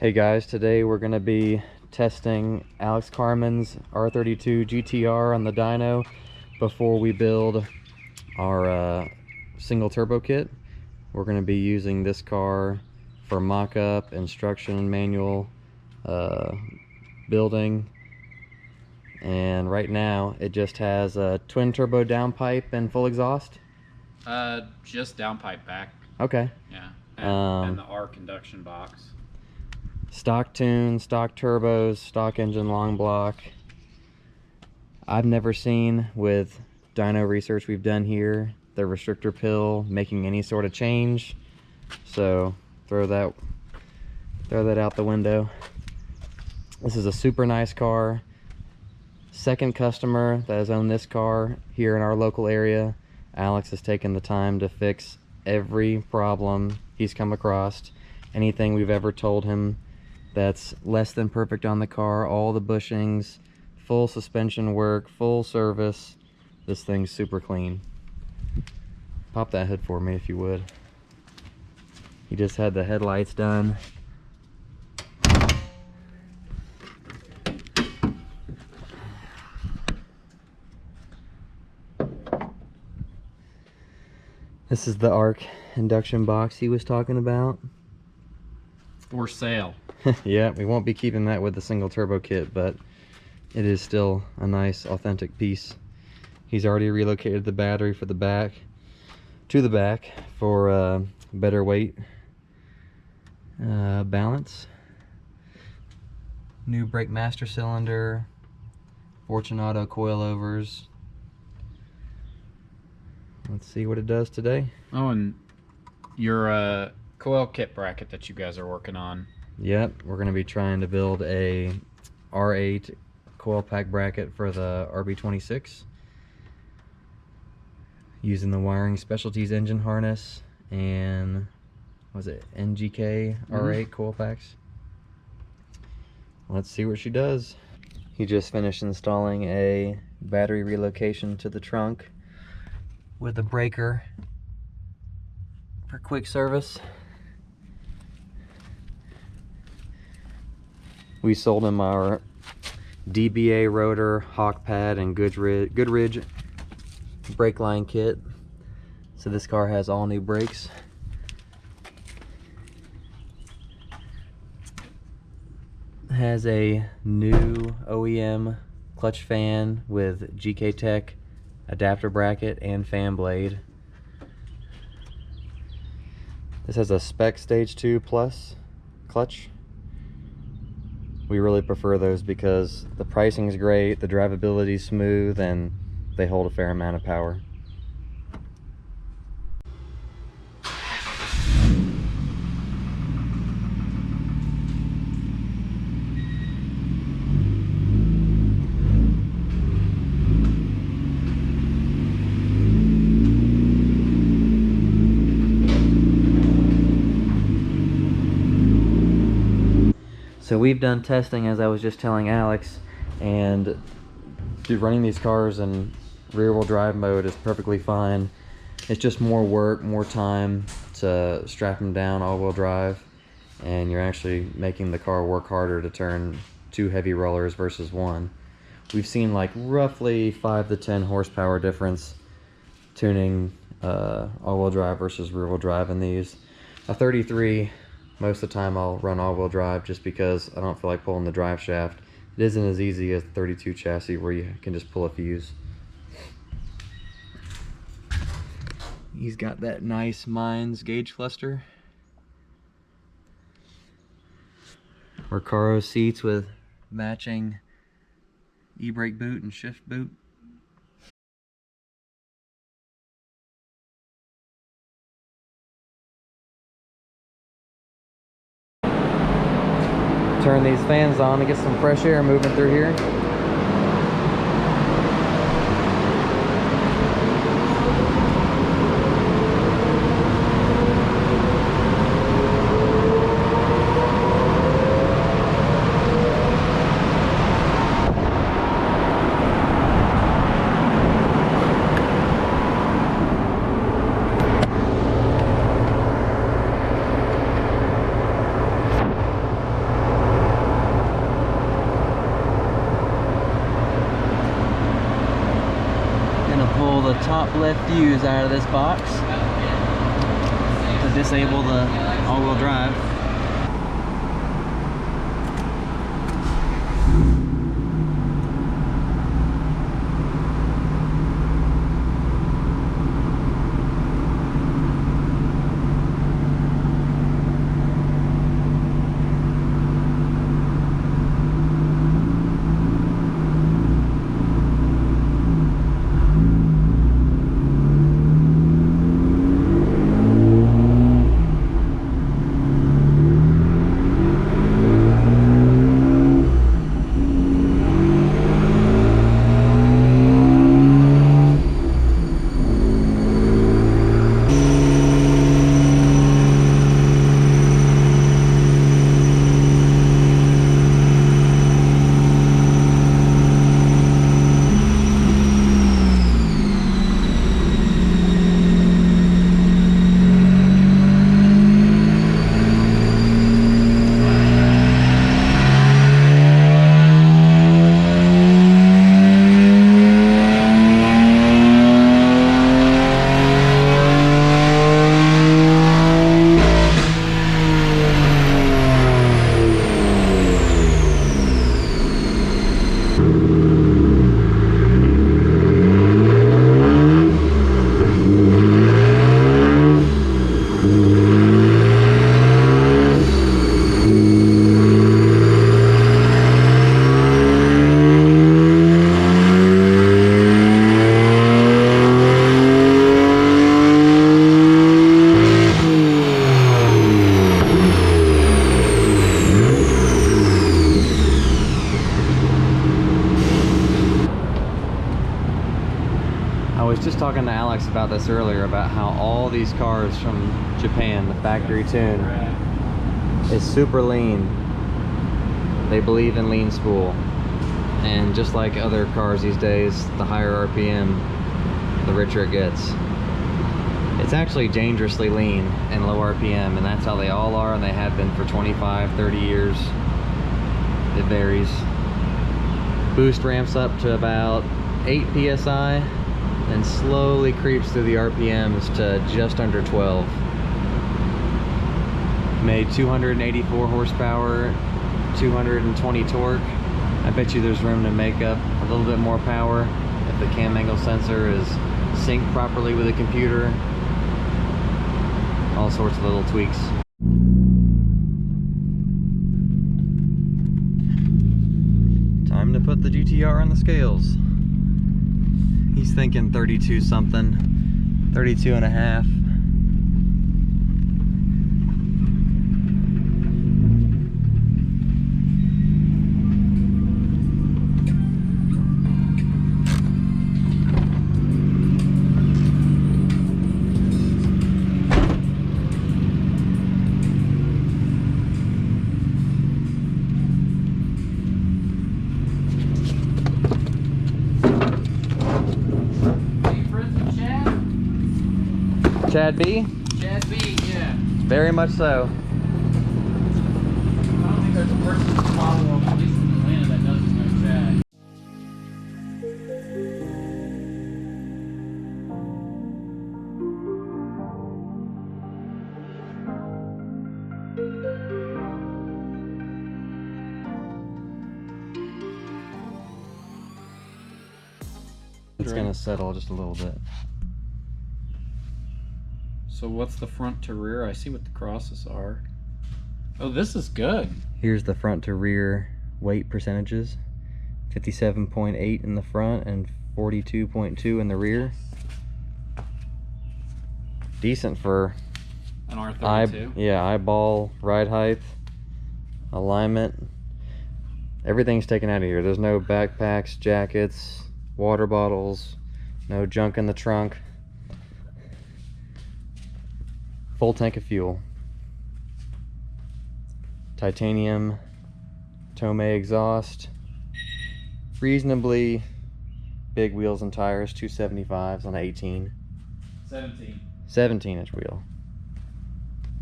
Hey guys, today we're going to be testing Alex Carmen's R32 GTR on the dyno before we build our single turbo kit. We're going to be using this car for mock-up, instruction manual, building, and right now it just has a twin turbo downpipe and full exhaust. Just downpipe back. Okay. Yeah, and the R conduction box. Stock tunes, stock turbos, stock engine long block. I've never seen, with dyno research we've done here, the restrictor pill making any sort of change. So throw that out the window. This is a super nice car. Second customer that has owned this car here in our local area. Alex has taken the time to fix every problem he's come across. Anything we've ever told him that's less than perfect on the car, all the bushings, full suspension work, full service. This thing's super clean. Pop that hood for me if you would. He just had the headlights done. This is the ARC induction box he was talking about. For sale. Yeah, we won't be keeping that with the single turbo kit, but it is still a nice authentic piece. He's already relocated the battery for the back to the back for better weight balance. New brake master cylinder, Fortunato coilovers. Let's see what it does today. Oh, and your coil kit bracket that you guys are working on. Yep, we're going to be trying to build a R8 coil pack bracket for the RB26 using the Wiring Specialties engine harness and was it NGK R8 coil packs. Let's see what she does. He just finished installing a battery relocation to the trunk with a breaker for quick service. We sold him our DBA rotor, hawk pad, and Goodridge brake line kit. So this car has all new brakes. Has a new OEM clutch fan with GK Tech adapter bracket and fan blade. This has a spec stage 2 plus clutch. We really prefer those because the pricing is great, the drivability is smooth, and they hold a fair amount of power. So we've done testing, as I was just telling Alex, and running these cars in rear-wheel drive mode is perfectly fine. It's just more work, more time to strap them down all-wheel drive, and you're actually making the car work harder to turn 2 heavy rollers versus 1. We've seen like roughly 5 to 10 horsepower difference tuning all-wheel drive versus rear-wheel drive in these. A 33, most of the time I'll run all-wheel drive just because I don't feel like pulling the drive shaft. It isn't as easy as the 32 chassis where you can just pull a fuse. He's got that nice Mines gauge cluster. Recaro seats with matching e-brake boot and shift boot. Turn these fans on to get some fresh air moving through here. the top left fuse out of this box to disable the all-wheel drive. Just talking to Alex about this earlier, about how all these cars from Japan, the factory tune, is super lean. They believe in lean spool, and just like other cars these days, the higher RPM, the richer it gets. It's actually dangerously lean and low RPM, and that's how they all are, and they have been for 25, 30 years. It varies. Boost ramps up to about 8 psi and slowly creeps through the RPMs to just under 12. Made 284 horsepower, 220 torque. I bet you there's room to make up a little bit more power if the cam angle sensor is synced properly with the computer. All sorts of little tweaks. Time to put the GTR on the scales. He's thinking 32 something, 32 and a half. Chad B? Chad B, yeah. Very much so. I don't think there's a person in the model world, at least in Atlanta, that doesn't know Chad. It's gonna settle just a little bit. So what's the front to rear? I see what the crosses are. Oh, this is good. Here's the front to rear weight percentages. 57.8 in the front and 42.2 in the rear. Decent for An R32. eyeball, ride height, alignment. Everything's taken out of here. There's no backpacks, jackets, water bottles, no junk in the trunk. Full tank of fuel. Titanium Tomei exhaust. Reasonably big wheels and tires, 275s on 18. 17-inch wheel.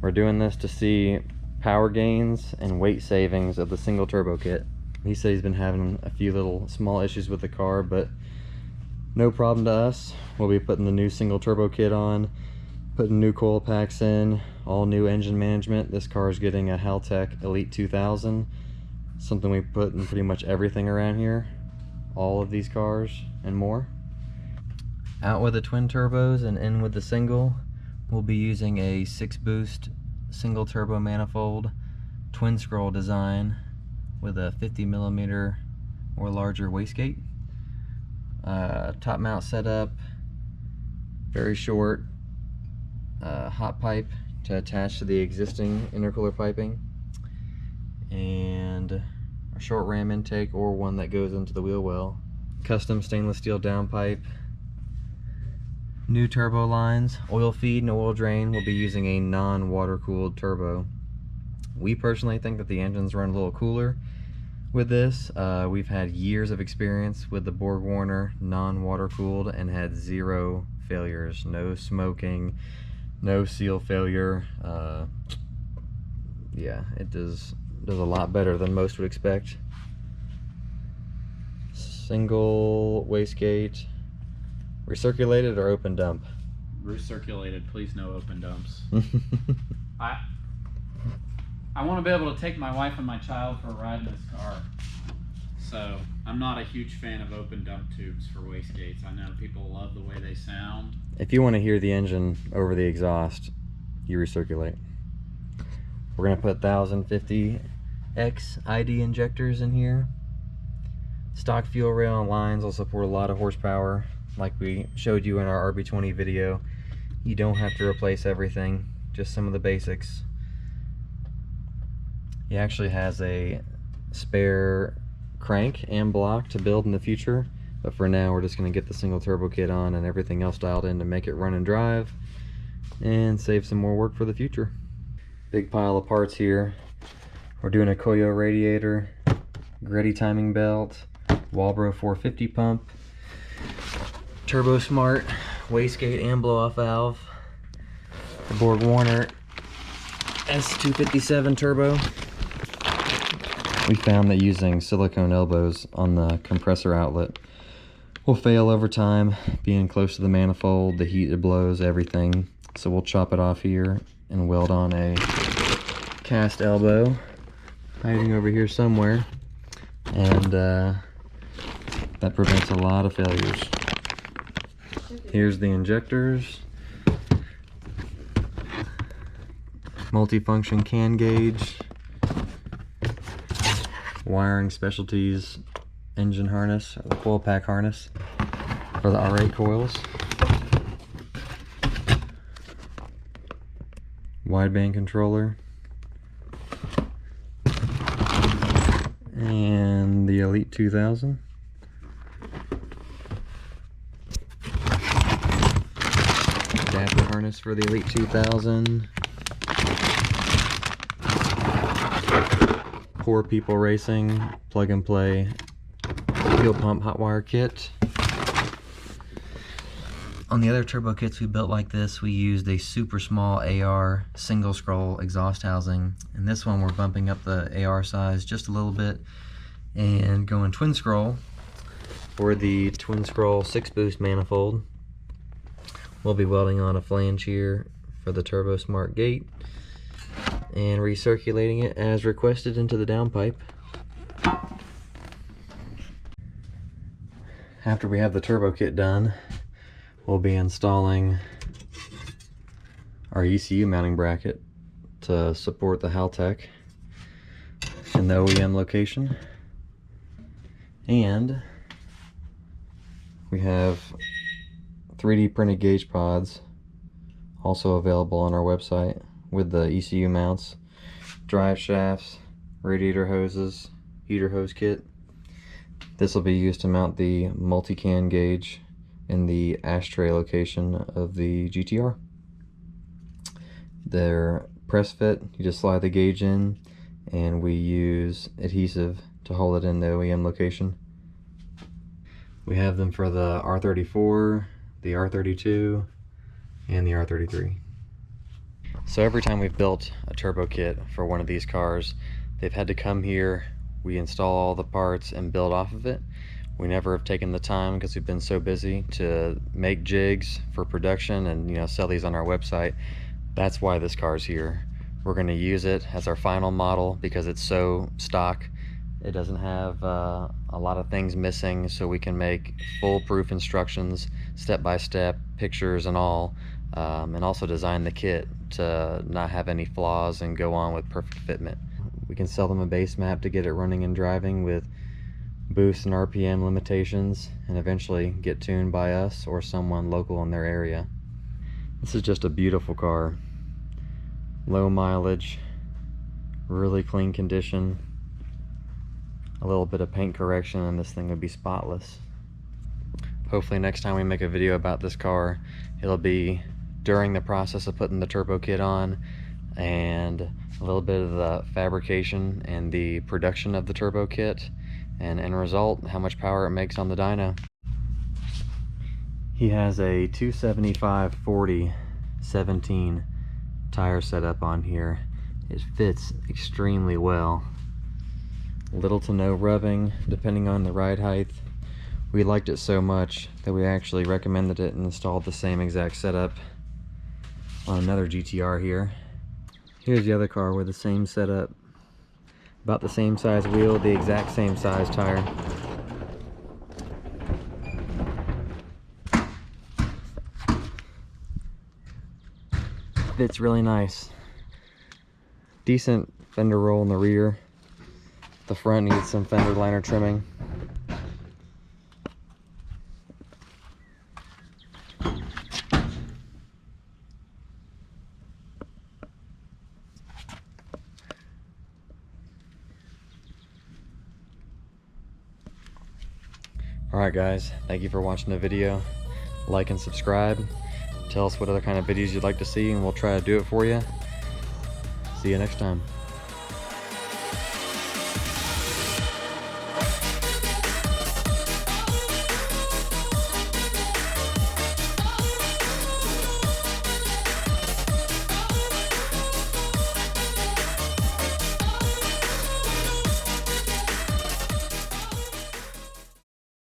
We're doing this to see power gains and weight savings of the single turbo kit. He said he's been having a few little small issues with the car, but No problem to us. We'll be putting the new single turbo kit on, putting new coil packs in, all new engine management. This car is getting a Haltech Elite 2000, something we put in pretty much everything around here. All of these cars and more. Out with the twin turbos and in with the single, we'll be using a 6-boost single turbo manifold twin scroll design with a 50mm or larger wastegate. Top mount setup, very short hot pipe to attach to the existing intercooler piping, and a short ram intake or one that goes into the wheel well. Custom stainless steel downpipe. New turbo lines, oil feed and oil drain. Will be using a non-water cooled turbo. We personally think that the engines run a little cooler with this. We've had years of experience with the Borg-Warner non-water cooled and had 0 failures, no smoking, no seal failure. Yeah, it does a lot better than most would expect. Single wastegate. Recirculated or open dump? Recirculated, please, no open dumps. I want to be able to take my wife and my child for a ride in this car. So I'm not a huge fan of open dump tubes for wastegates. I know people love the way they sound. If you want to hear the engine over the exhaust, you recirculate. We're going to put 1050X ID injectors in here. Stock fuel rail and lines will support a lot of horsepower. Like we showed you in our RB20 video, you don't have to replace everything, just some of the basics. He actually has a spare crank and block to build in the future, but for now we're just going to get the single turbo kit on and everything else dialed in to make it run and drive and save some more work for the future. Big pile of parts here. We're doing a Koyo radiator, Greddy timing belt, Walbro 450 pump, Turbo Smart wastegate and blow off valve, the Borg-Warner S257 turbo. We found that using silicone elbows on the compressor outlet will fail over time, being close to the manifold, the heat it blows, everything. So we'll chop it off here and weld on a cast elbow hiding over here somewhere, and that prevents a lot of failures. Here's the injectors, multifunction can gauge, wiring specialties engine harness, or the coil pack harness for the R8 coils, wideband controller, and the Elite 2000. Adapter harness for the Elite 2000. Poor People Racing plug and play fuel pump hot wire kit. On the other turbo kits we built like this, we used a super small AR single scroll exhaust housing. And this one we're bumping up the AR size just a little bit and going twin scroll for the twin scroll 6-boost manifold. We'll be welding on a flange here for the Turbo Smart gate and recirculating it as requested into the downpipe. After we have the turbo kit done, we'll be installing our ECU mounting bracket to support the Haltech in the OEM location. And we have 3D printed gauge pods also available on our website with the ECU mounts, drive shafts, radiator hoses, heater hose kit. This will be used to mount the multi-can gauge in the ashtray location of the GTR. They're press fit, you just slide the gauge in, and we use adhesive to hold it in the OEM location. We have them for the R34, the R32, and the R33. So every time we've built a turbo kit for one of these cars, they've had to come here, we install all the parts and build off of it. We never have taken the time because we've been so busy to make jigs for production and, you know, sell these on our website. That's why this car's here. We're going to use it as our final model because it's so stock. It doesn't have a lot of things missing, so we can make foolproof instructions, step-by-step, pictures and all, and also design the kit to not have any flaws and go on with perfect fitment. We can sell them a base map to get it running and driving with boost and RPM limitations, and eventually get tuned by us or someone local in their area. This is just a beautiful car. Low mileage, really clean condition. A little bit of paint correction and this thing would be spotless. Hopefully next time we make a video about this car, it'll be during the process of putting the turbo kit on and a little bit of the fabrication and the production of the turbo kit, and end result, how much power it makes on the dyno. He has a 275/40/17 tire setup on here. It fits extremely well. Little to no rubbing depending on the ride height. We liked it so much that we actually recommended it and installed the same exact setup on another GTR here. Here's the other car with the same setup. About the same size wheel, the exact same size tire. Fits really nice. Decent fender roll in the rear. The front needs some fender liner trimming. Alright guys, thank you for watching the video. Like and subscribe. Tell us what other kind of videos you'd like to see and we'll try to do it for you. See you next time.